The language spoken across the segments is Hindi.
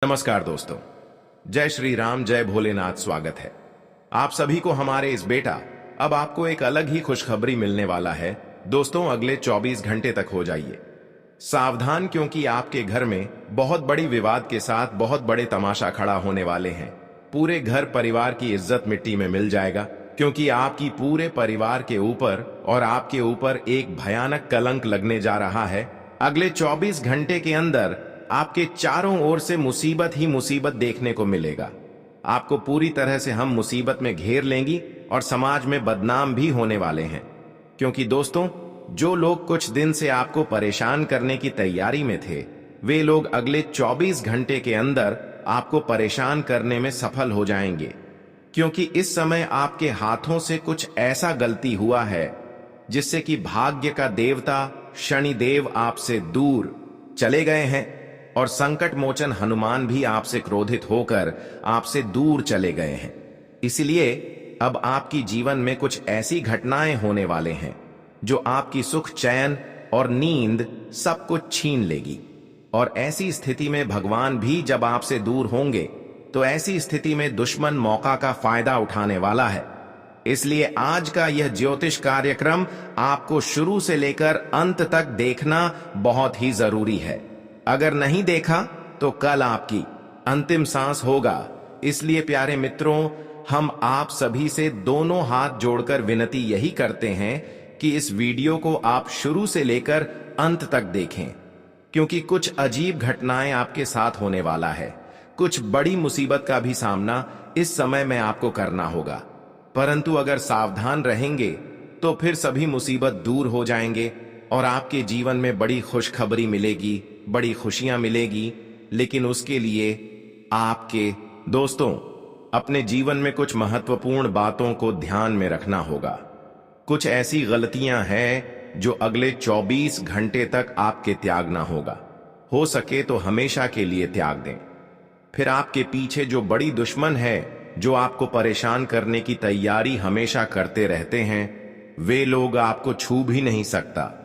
नमस्कार दोस्तों। जय श्री राम, जय भोलेनाथ। स्वागत है आप सभी को हमारे इस बेटा। अब आपको एक अलग ही खुशखबरी मिलने वाला है दोस्तों। अगले 24 घंटे तक हो जाइए सावधान, क्योंकि आपके घर में बहुत बड़ी विवाद के साथ बहुत बड़े तमाशा खड़ा होने वाले हैं। पूरे घर परिवार की इज्जत मिट्टी में मिल जाएगा, क्योंकि आपकी पूरे परिवार के ऊपर और आपके ऊपर एक भयानक कलंक लगने जा रहा है। अगले 24 घंटे के अंदर आपके चारों ओर से मुसीबत ही मुसीबत देखने को मिलेगा। आपको पूरी तरह से हम मुसीबत में घेर लेंगी और समाज में बदनाम भी होने वाले हैं, क्योंकि दोस्तों जो लोग कुछ दिन से आपको परेशान करने की तैयारी में थे, वे लोग अगले 24 घंटे के अंदर आपको परेशान करने में सफल हो जाएंगे। क्योंकि इस समय आपके हाथों से कुछ ऐसा गलती हुआ है जिससे कि भाग्य का देवता शनिदेव आपसे दूर चले गए हैं और संकट मोचन हनुमान भी आपसे क्रोधित होकर आपसे दूर चले गए हैं। इसलिए अब आपकी जीवन में कुछ ऐसी घटनाएं होने वाले हैं जो आपकी सुख, चैन और नींद सब कुछ छीन लेगी। और ऐसी स्थिति में भगवान भी जब आपसे दूर होंगे तो ऐसी स्थिति में दुश्मन मौका का फायदा उठाने वाला है। इसलिए आज का यह ज्योतिष कार्यक्रम आपको शुरू से लेकर अंत तक देखना बहुत ही जरूरी है। अगर नहीं देखा तो कल आपकी अंतिम सांस होगा। इसलिए प्यारे मित्रों, हम आप सभी से दोनों हाथ जोड़कर विनती यही करते हैं कि इस वीडियो को आप शुरू से लेकर अंत तक देखें, क्योंकि कुछ अजीब घटनाएं आपके साथ होने वाला है। कुछ बड़ी मुसीबत का भी सामना इस समय में आपको करना होगा, परंतु अगर सावधान रहेंगे तो फिर सभी मुसीबत दूर हो जाएंगे और आपके जीवन में बड़ी खुशखबरी मिलेगी, बड़ी खुशियां मिलेगी। लेकिन उसके लिए आपके दोस्तों अपने जीवन में कुछ महत्वपूर्ण बातों को ध्यान में रखना होगा। कुछ ऐसी गलतियां हैं जो अगले 24 घंटे तक आपके त्यागना होगा। हो सके तो हमेशा के लिए त्याग दें। फिर आपके पीछे जो बड़ी दुश्मन है, जो आपको परेशान करने की तैयारी हमेशा करते रहते हैं, वे लोग आपको छू भी नहीं सकता।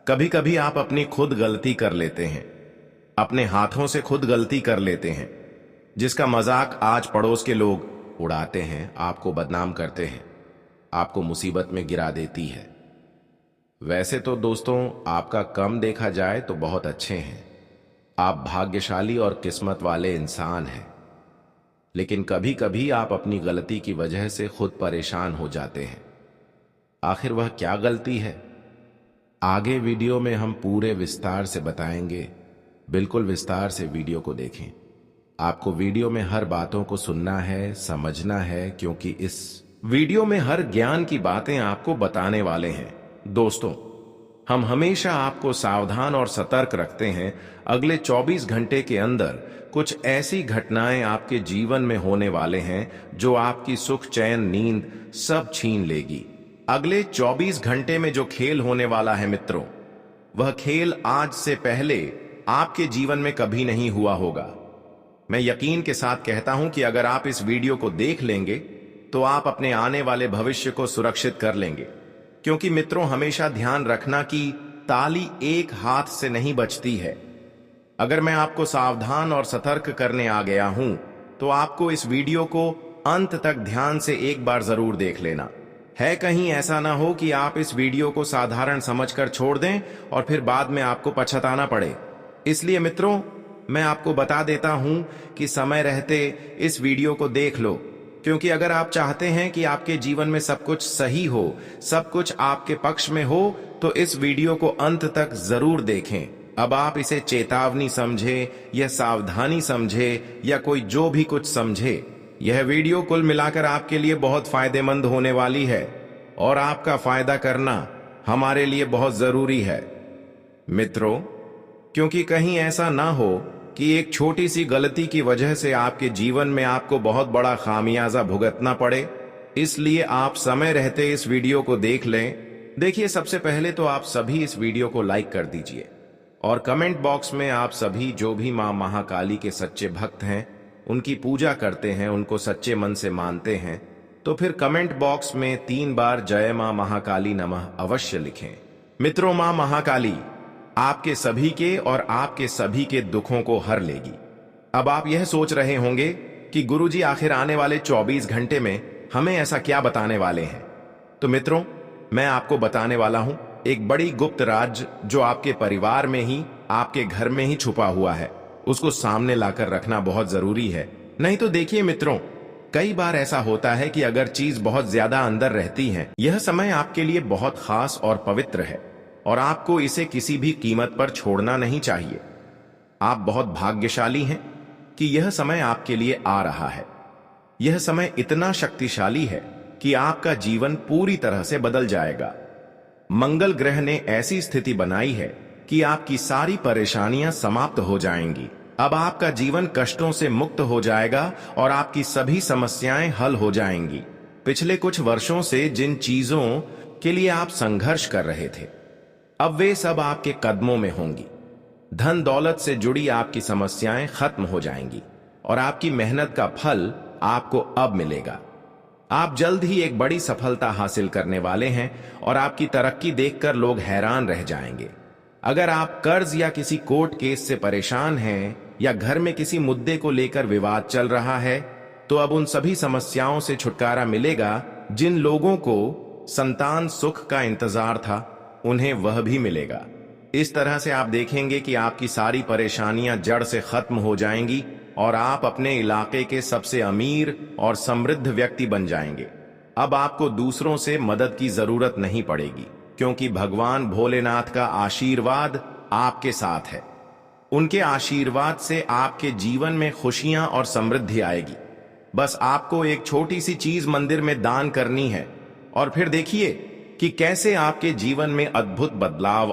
कभी कभी आप अपनी खुद गलती कर लेते हैं, अपने हाथों से खुद गलती कर लेते हैं, जिसका मजाक आज पड़ोस के लोग उड़ाते हैं, आपको बदनाम करते हैं, आपको मुसीबत में गिरा देती है। वैसे तो दोस्तों आपका कम देखा जाए तो बहुत अच्छे हैं, आप भाग्यशाली और किस्मत वाले इंसान हैं। लेकिन कभी कभी आप अपनी गलती की वजह से खुद परेशान हो जाते हैं। आखिर वह क्या गलती है, आगे वीडियो में हम पूरे विस्तार से बताएंगे। बिल्कुल विस्तार से वीडियो को देखें। आपको वीडियो में हर बातों को सुनना है, समझना है, क्योंकि इस वीडियो में हर ज्ञान की बातें आपको बताने वाले हैं। दोस्तों हम हमेशा आपको सावधान और सतर्क रखते हैं। अगले 24 घंटे के अंदर कुछ ऐसी घटनाएं आपके जीवन में होने वाले हैं जो आपकी सुख, चैन, नींद सब छीन लेगी। अगले 24 घंटे में जो खेल होने वाला है मित्रों, वह खेल आज से पहले आपके जीवन में कभी नहीं हुआ होगा। मैं यकीन के साथ कहता हूं कि अगर आप इस वीडियो को देख लेंगे तो आप अपने आने वाले भविष्य को सुरक्षित कर लेंगे। क्योंकि मित्रों हमेशा ध्यान रखना कि ताली एक हाथ से नहीं बजती है। अगर मैं आपको सावधान और सतर्क करने आ गया हूं तो आपको इस वीडियो को अंत तक ध्यान से एक बार जरूर देख लेना है। कहीं ऐसा ना हो कि आप इस वीडियो को साधारण समझकर छोड़ दें और फिर बाद में आपको पछताना पड़े। इसलिए मित्रों मैं आपको बता देता हूं कि समय रहते इस वीडियो को देख लो, क्योंकि अगर आप चाहते हैं कि आपके जीवन में सब कुछ सही हो, सब कुछ आपके पक्ष में हो, तो इस वीडियो को अंत तक जरूर देखें। अब आप इसे चेतावनी समझे या सावधानी समझे या कोई जो भी कुछ समझे, यह वीडियो कुल मिलाकर आपके लिए बहुत फायदेमंद होने वाली है और आपका फायदा करना हमारे लिए बहुत जरूरी है मित्रों। क्योंकि कहीं ऐसा ना हो कि एक छोटी सी गलती की वजह से आपके जीवन में आपको बहुत बड़ा खामियाजा भुगतना पड़े। इसलिए आप समय रहते इस वीडियो को देख लें। देखिए, सबसे पहले तो आप सभी इस वीडियो को लाइक कर दीजिए और कमेंट बॉक्स में आप सभी जो भी मां महाकाली के सच्चे भक्त हैं, उनकी पूजा करते हैं, उनको सच्चे मन से मानते हैं, तो फिर कमेंट बॉक्स में 3 बार जय मां महाकाली नमः अवश्य लिखें। मित्रों, मां महाकाली आपके सभी के और आपके सभी के दुखों को हर लेगी। अब आप यह सोच रहे होंगे कि गुरुजी आखिर आने वाले 24 घंटे में हमें ऐसा क्या बताने वाले हैं। तो मित्रों, मैं आपको बताने वाला हूं एक बड़ी गुप्त राज जो आपके परिवार में ही, आपके घर में ही छुपा हुआ है। उसको सामने लाकर रखना बहुत जरूरी है। नहीं तो देखिए मित्रों, कई बार ऐसा होता है कि अगर चीज बहुत ज्यादा अंदर रहती है, यह समय आपके लिए बहुत खास और पवित्र है और आपको इसे किसी भी कीमत पर छोड़ना नहीं चाहिए। आप बहुत भाग्यशाली हैं कि यह समय आपके लिए आ रहा है। यह समय इतना शक्तिशाली है कि आपका जीवन पूरी तरह से बदल जाएगा। मंगल ग्रह ने ऐसी स्थिति बनाई है कि आपकी सारी परेशानियां समाप्त हो जाएंगी। अब आपका जीवन कष्टों से मुक्त हो जाएगा और आपकी सभी समस्याएं हल हो जाएंगी। पिछले कुछ वर्षों से जिन चीजों के लिए आप संघर्ष कर रहे थे, अब वे सब आपके कदमों में होंगी। धन दौलत से जुड़ी आपकी समस्याएं खत्म हो जाएंगी और आपकी मेहनत का फल आपको अब मिलेगा। आप जल्द ही एक बड़ी सफलता हासिल करने वाले हैं और आपकी तरक्की देखकर लोग हैरान रह जाएंगे। अगर आप कर्ज या किसी कोर्ट केस से परेशान हैं या घर में किसी मुद्दे को लेकर विवाद चल रहा है, तो अब उन सभी समस्याओं से छुटकारा मिलेगा। जिन लोगों को संतान सुख का इंतजार था, उन्हें वह भी मिलेगा। इस तरह से आप देखेंगे कि आपकी सारी परेशानियां जड़ से खत्म हो जाएंगी और आप अपने इलाके के सबसे अमीर और समृद्ध व्यक्ति बन जाएंगे। अब आपको दूसरों से मदद की जरूरत नहीं पड़ेगी, क्योंकि भगवान भोलेनाथ का आशीर्वाद आपके साथ है। उनके आशीर्वाद से आपके जीवन में खुशियां और समृद्धि आएगी। बस आपको एक छोटी सी चीज मंदिर में दान करनी है और फिर देखिए कि कैसे आपके जीवन में अद्भुत बदलाव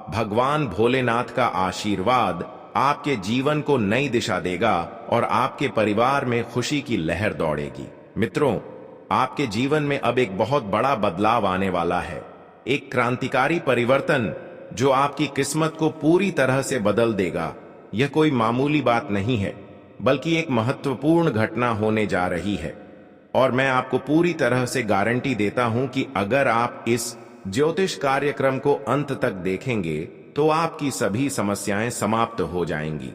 भगवान भोलेनाथ का आशीर्वाद आपके जीवन को नई दिशा देगा और आपके परिवार में खुशी की लहर दौड़ेगी। मित्रों, आपके जीवन में अब एक बहुत बड़ा बदलाव आने वाला है, एक क्रांतिकारी परिवर्तन जो आपकी किस्मत को पूरी तरह से बदल देगा। यह कोई मामूली बात नहीं है, बल्कि एक महत्वपूर्ण घटना होने जा रही है और मैं आपको पूरी तरह से गारंटी देता हूं कि अगर आप इस ज्योतिष कार्यक्रम को अंत तक देखेंगे तो आपकी सभी समस्याएं समाप्त हो जाएंगी।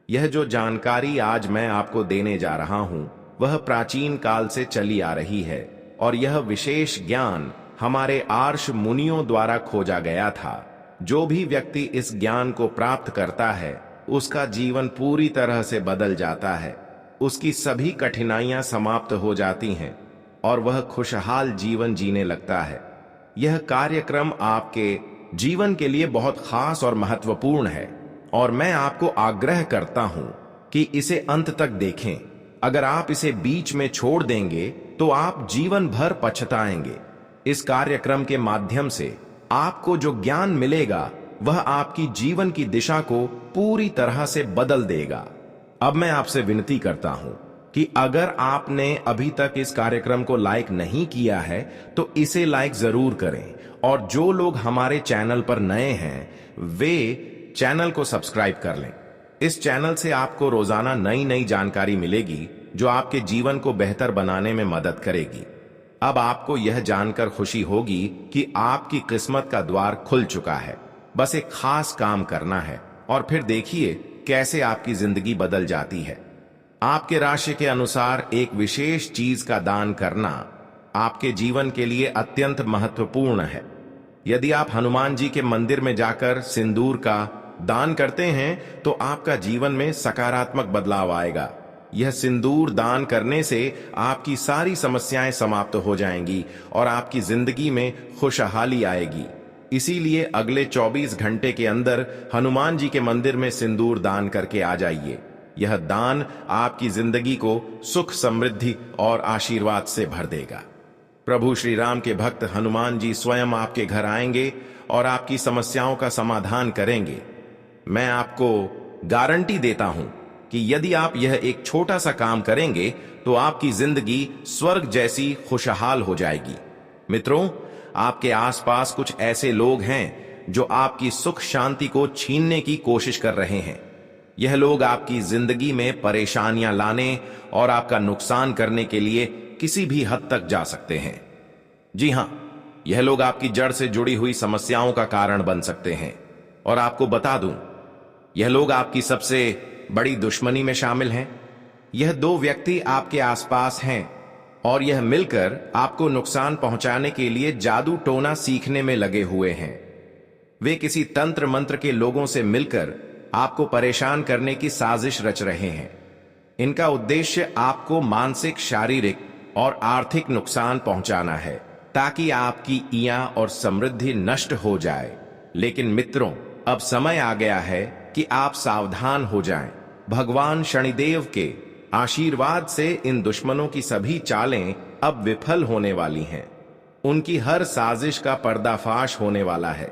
यह जो जानकारी आज मैं आपको देने जा रहा हूं, वह प्राचीन काल से चली आ रही है और यह विशेष ज्ञान हमारे आर्ष मुनियों द्वारा खोजा गया था। जो भी व्यक्ति इस ज्ञान को प्राप्त करता है, उसका जीवन पूरी तरह से बदल जाता है। उसकी सभी कठिनाइयां समाप्त हो जाती हैं और वह खुशहाल जीवन जीने लगता है। यह कार्यक्रम आपके जीवन के लिए बहुत खास और महत्वपूर्ण है और मैं आपको आग्रह करता हूं कि इसे अंत तक देखें। अगर आप इसे बीच में छोड़ देंगे तो आप जीवन भर पछताएंगे। इस कार्यक्रम के माध्यम से आपको जो ज्ञान मिलेगा, वह आपकी जीवन की दिशा को पूरी तरह से बदल देगा। अब मैं आपसे विनती करता हूं कि अगर आपने अभी तक इस कार्यक्रम को लाइक नहीं किया है तो इसे लाइक जरूर करें और जो लोग हमारे चैनल पर नए हैं, वे चैनल को सब्सक्राइब कर लें। इस चैनल से आपको रोजाना नई नई जानकारी मिलेगी जो आपके जीवन को बेहतर बनाने में मदद करेगी। अब आपको यह जानकर खुशी होगी कि आपकी किस्मत का द्वार खुल चुका है। बस एक खास काम करना है और फिर देखिए कैसे आपकी जिंदगी बदल जाती है। आपके राशि के अनुसार एक विशेष चीज का दान करना आपके जीवन के लिए अत्यंत महत्वपूर्ण है। यदि आप हनुमान जी के मंदिर में जाकर सिंदूर का दान करते हैं तो आपका जीवन में सकारात्मक बदलाव आएगा। यह सिंदूर दान करने से आपकी सारी समस्याएं समाप्त हो जाएंगी और आपकी जिंदगी में खुशहाली आएगी। इसीलिए अगले 24 घंटे के अंदर हनुमान जी के मंदिर में सिंदूर दान करके आ जाइए। यह दान आपकी जिंदगी को सुख, समृद्धि और आशीर्वाद से भर देगा। प्रभु श्री राम के भक्त हनुमान जी स्वयं आपके घर आएंगे और आपकी समस्याओं का समाधान करेंगे। मैं आपको गारंटी देता हूं कि यदि आप यह एक छोटा सा काम करेंगे तो आपकी जिंदगी स्वर्ग जैसी खुशहाल हो जाएगी। मित्रों, आपके आसपास कुछ ऐसे लोग हैं जो आपकी सुख शांति को छीनने की कोशिश कर रहे हैं। यह लोग आपकी जिंदगी में परेशानियां लाने और आपका नुकसान करने के लिए किसी भी हद तक जा सकते हैं। जी हां, यह लोग आपकी जड़ से जुड़ी हुई समस्याओं का कारण बन सकते हैं। और आपको बता दूं, यह लोग आपकी सबसे बड़ी दुश्मनी में शामिल हैं। यह दो व्यक्ति आपके आसपास हैं और यह मिलकर आपको नुकसान पहुंचाने के लिए जादू टोना सीखने में लगे हुए हैं। वे किसी तंत्र मंत्र के लोगों से मिलकर आपको परेशान करने की साजिश रच रहे हैं। इनका उद्देश्य आपको मानसिक, शारीरिक और आर्थिक नुकसान पहुंचाना है ताकि आपकी इया और समृद्धि नष्ट हो जाए। लेकिन मित्रों, अब समय आ गया है कि आप सावधान हो जाएं। भगवान शनिदेव के आशीर्वाद से इन दुश्मनों की सभी चालें अब विफल होने वाली हैं। उनकी हर साजिश का पर्दाफाश होने वाला है।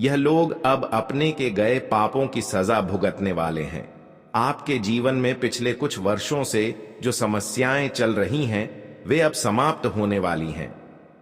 यह लोग अब अपने के गए पापों की सजा भुगतने वाले हैं। आपके जीवन में पिछले कुछ वर्षों से जो समस्याएं चल रही हैं, वे अब समाप्त होने वाली हैं।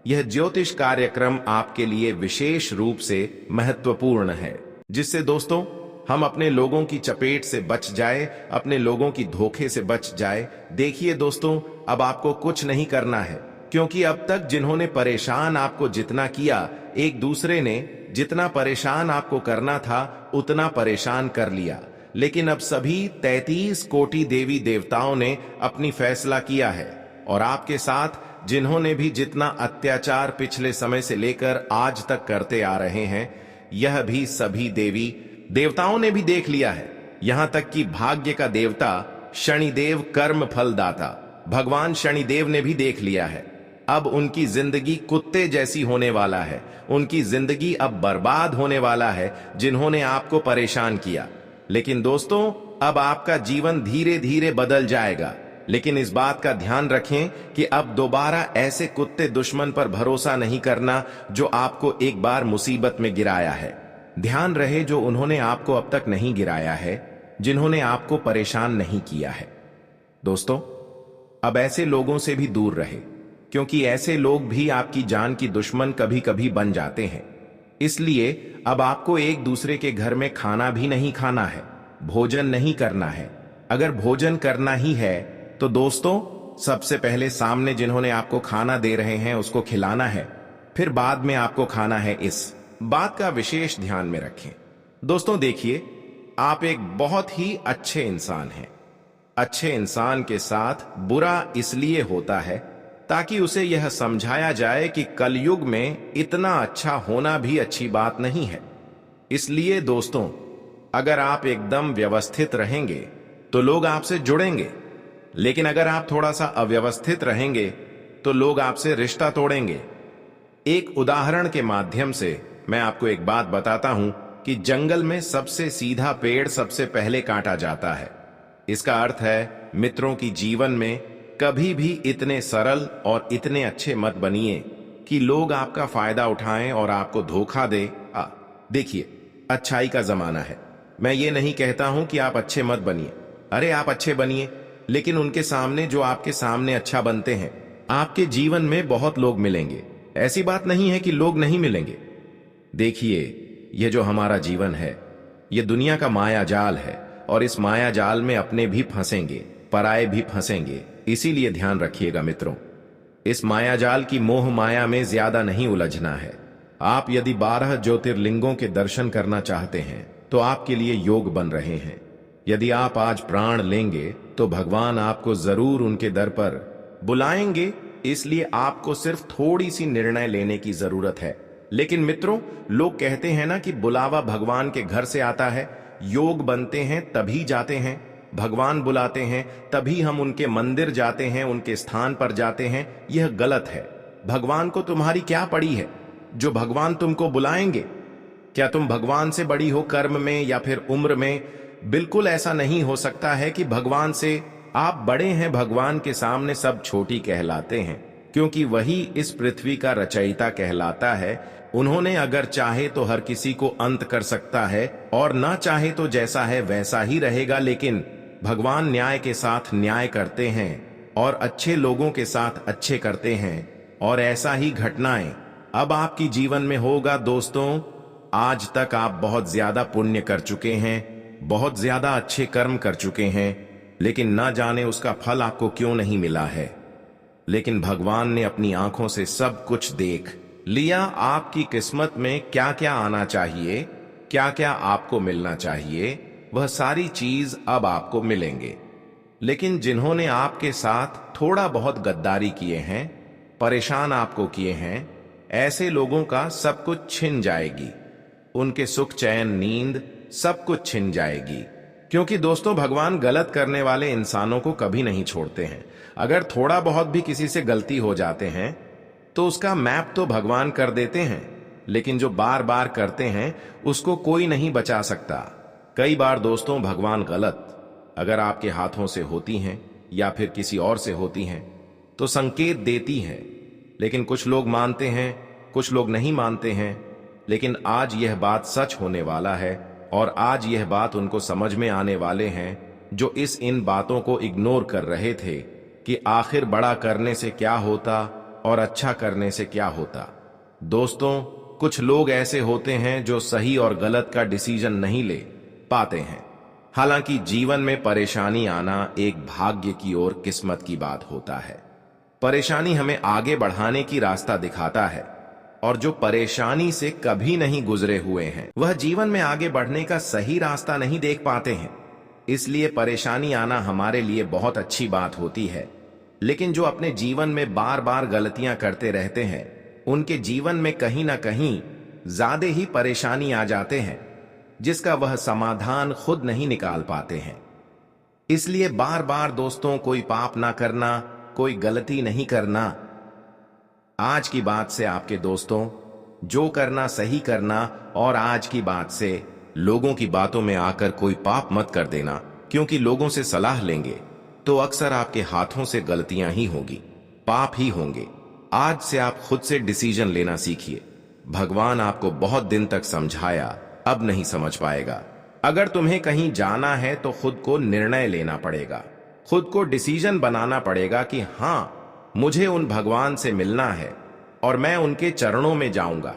यह ज्योतिष कार्यक्रम आपके लिए विशेष रूप से महत्वपूर्ण है, जिससे दोस्तों हम अपने लोगों की चपेट से बच जाए, अपने लोगों की धोखे से बच जाए। देखिए दोस्तों, अब आपको कुछ नहीं करना है, क्योंकि अब तक जिन्होंने परेशान आपको जितना किया, एक दूसरे ने जितना परेशान आपको करना था उतना परेशान कर लिया। लेकिन अब सभी 33 कोटि देवी देवताओं ने अपनी फैसला किया है और आपके साथ जिन्होंने भी जितना अत्याचार पिछले समय से लेकर आज तक करते आ रहे हैं, यह भी सभी देवी देवताओं ने भी देख लिया है। यहां तक कि भाग्य का देवता शनिदेव, कर्म फलदाता भगवान शनिदेव ने भी देख लिया है। अब उनकी जिंदगी कुत्ते जैसी होने वाला है। उनकी जिंदगी अब बर्बाद होने वाला है, जिन्होंने आपको परेशान किया। लेकिन दोस्तों, अब आपका जीवन धीरे धीरे बदल जाएगा। लेकिन इस बात का ध्यान रखें कि अब दोबारा ऐसे कुत्ते दुश्मन पर भरोसा नहीं करना जो आपको एक बार मुसीबत में गिराया है। ध्यान रहे, जो उन्होंने आपको अब तक नहीं गिराया है, जिन्होंने आपको परेशान नहीं किया है। दोस्तों, अब ऐसे लोगों से भी दूर रहे, क्योंकि ऐसे लोग भी आपकी जान की दुश्मन कभी कभी बन जाते हैं। इसलिए अब आपको एक दूसरे के घर में खाना भी नहीं खाना है, भोजन नहीं करना है। अगर भोजन करना ही है तो दोस्तों, सबसे पहले सामने जिन्होंने आपको खाना दे रहे हैं उसको खिलाना है, फिर बाद में आपको खाना है। इस बात का विशेष ध्यान में रखें। दोस्तों देखिए, आप एक बहुत ही अच्छे इंसान हैं। अच्छे इंसान के साथ बुरा इसलिए होता है ताकि उसे यह समझाया जाए कि कलयुग में इतना अच्छा होना भी अच्छी बात नहीं है। इसलिए दोस्तों, अगर आप एकदम व्यवस्थित रहेंगे तो लोग आपसे जुड़ेंगे, लेकिन अगर आप थोड़ा सा अव्यवस्थित रहेंगे तो लोग आपसे रिश्ता तोड़ेंगे। एक उदाहरण के माध्यम से मैं आपको एक बात बताता हूं कि जंगल में सबसे सीधा पेड़ सबसे पहले काटा जाता है। इसका अर्थ है मित्रों की जीवन में कभी भी इतने सरल और इतने अच्छे मत बनिए कि लोग आपका फायदा उठाएं और आपको धोखा दे। देखिए, अच्छाई का जमाना है। मैं ये नहीं कहता हूं कि आप अच्छे मत बनिए। अरे आप अच्छे बनिए, लेकिन उनके सामने जो आपके सामने अच्छा बनते हैं, आपके जीवन में बहुत लोग मिलेंगे। ऐसी बात नहीं है कि लोग नहीं मिलेंगे। देखिए, ये जो हमारा जीवन है, ये दुनिया का माया जाल है और इस माया जाल में अपने भी फंसेंगे, पराये भी फंसेंगे। इसीलिए ध्यान रखिएगा मित्रों, इस माया जाल की मोह माया में ज्यादा नहीं उलझना है। आप यदि 12 ज्योतिर्लिंगों के दर्शन करना चाहते हैं तो आपके लिए योग बन रहे हैं। यदि आप आज प्राण लेंगे तो भगवान आपको जरूर उनके दर पर बुलाएंगे। इसलिए आपको सिर्फ थोड़ी सी निर्णय लेने की जरूरत है। लेकिन मित्रों, लोग कहते हैं ना कि बुलावा भगवान के घर से आता है। योग बनते हैं तभी जाते हैं, भगवान बुलाते हैं तभी हम उनके मंदिर जाते हैं, उनके स्थान पर जाते हैं। यह गलत है। भगवान को तुम्हारी क्या पड़ी है जो भगवान तुमको बुलाएंगे? क्या तुम भगवान से बड़ी हो कर्म में या फिर उम्र में? बिल्कुल ऐसा नहीं हो सकता है कि भगवान से आप बड़े हैं। भगवान के सामने सब छोटी कहलाते हैं, क्योंकि वही इस पृथ्वी का रचयिता कहलाता है। उन्होंने अगर चाहे तो हर किसी को अंत कर सकता है और ना चाहे तो जैसा है वैसा ही रहेगा। लेकिन भगवान न्याय के साथ न्याय करते हैं और अच्छे लोगों के साथ अच्छे करते हैं, और ऐसा ही घटनाएं अब आपकी जीवन में होगा। दोस्तों, आज तक आप बहुत ज्यादा पुण्य कर चुके हैं, बहुत ज्यादा अच्छे कर्म कर चुके हैं, लेकिन ना जाने उसका फल आपको क्यों नहीं मिला है। लेकिन भगवान ने अपनी आंखों से सब कुछ देख लिया। आपकी किस्मत में क्या क्या आना चाहिए, क्या क्या आपको मिलना चाहिए, वह सारी चीज अब आपको मिलेंगे। लेकिन जिन्होंने आपके साथ थोड़ा बहुत गद्दारी किए हैं, परेशान आपको किए हैं, ऐसे लोगों का सब कुछ छिन जाएगी। उनके सुख, चैन, नींद सब कुछ छिन जाएगी। क्योंकि दोस्तों, भगवान गलत करने वाले इंसानों को कभी नहीं छोड़ते हैं। अगर थोड़ा बहुत भी किसी से गलती हो जाते हैं तो उसका मैप तो भगवान कर देते हैं, लेकिन जो बार बार करते हैं उसको कोई नहीं बचा सकता। कई बार दोस्तों, भगवान गलत अगर आपके हाथों से होती हैं या फिर किसी और से होती हैं तो संकेत देती है। लेकिन कुछ लोग मानते हैं, कुछ लोग नहीं मानते हैं। लेकिन आज यह बात सच होने वाला है, और आज यह बात उनको समझ में आने वाले हैं जो इन बातों को इग्नोर कर रहे थे कि आखिर बड़ा करने से क्या होता और अच्छा करने से क्या होता। दोस्तों, कुछ लोग ऐसे होते हैं जो सही और गलत का डिसीजन नहीं ले पाते हैं। हालांकि जीवन में परेशानी आना एक भाग्य की और किस्मत की बात होता है। परेशानी हमें आगे बढ़ाने की रास्ता दिखाता है, और जो परेशानी से कभी नहीं गुजरे हुए हैं वह जीवन में आगे बढ़ने का सही रास्ता नहीं देख पाते हैं। इसलिए परेशानी आना हमारे लिए बहुत अच्छी बात होती है। लेकिन जो अपने जीवन में बार बार गलतियां करते रहते हैं, उनके जीवन में कहीं ना कहीं ज्यादा ही परेशानी आ जाते हैं, जिसका वह समाधान खुद नहीं निकाल पाते हैं। इसलिए बार बार दोस्तों, कोई पाप ना करना, कोई गलती नहीं करना। आज की बात से आपके दोस्तों, जो करना सही करना, और आज की बात से लोगों की बातों में आकर कोई पाप मत कर देना, क्योंकि लोगों से सलाह लेंगे तो अक्सर आपके हाथों से गलतियां ही होगी, पाप ही होंगे। आज से आप खुद से डिसीजन लेना सीखिए। भगवान आपको बहुत दिन तक समझाया, अब नहीं समझ पाएगा। अगर तुम्हें कहीं जाना है तो खुद को निर्णय लेना पड़ेगा, खुद को डिसीजन बनाना पड़ेगा कि हां, मुझे उन भगवान से मिलना है और मैं उनके चरणों में जाऊंगा।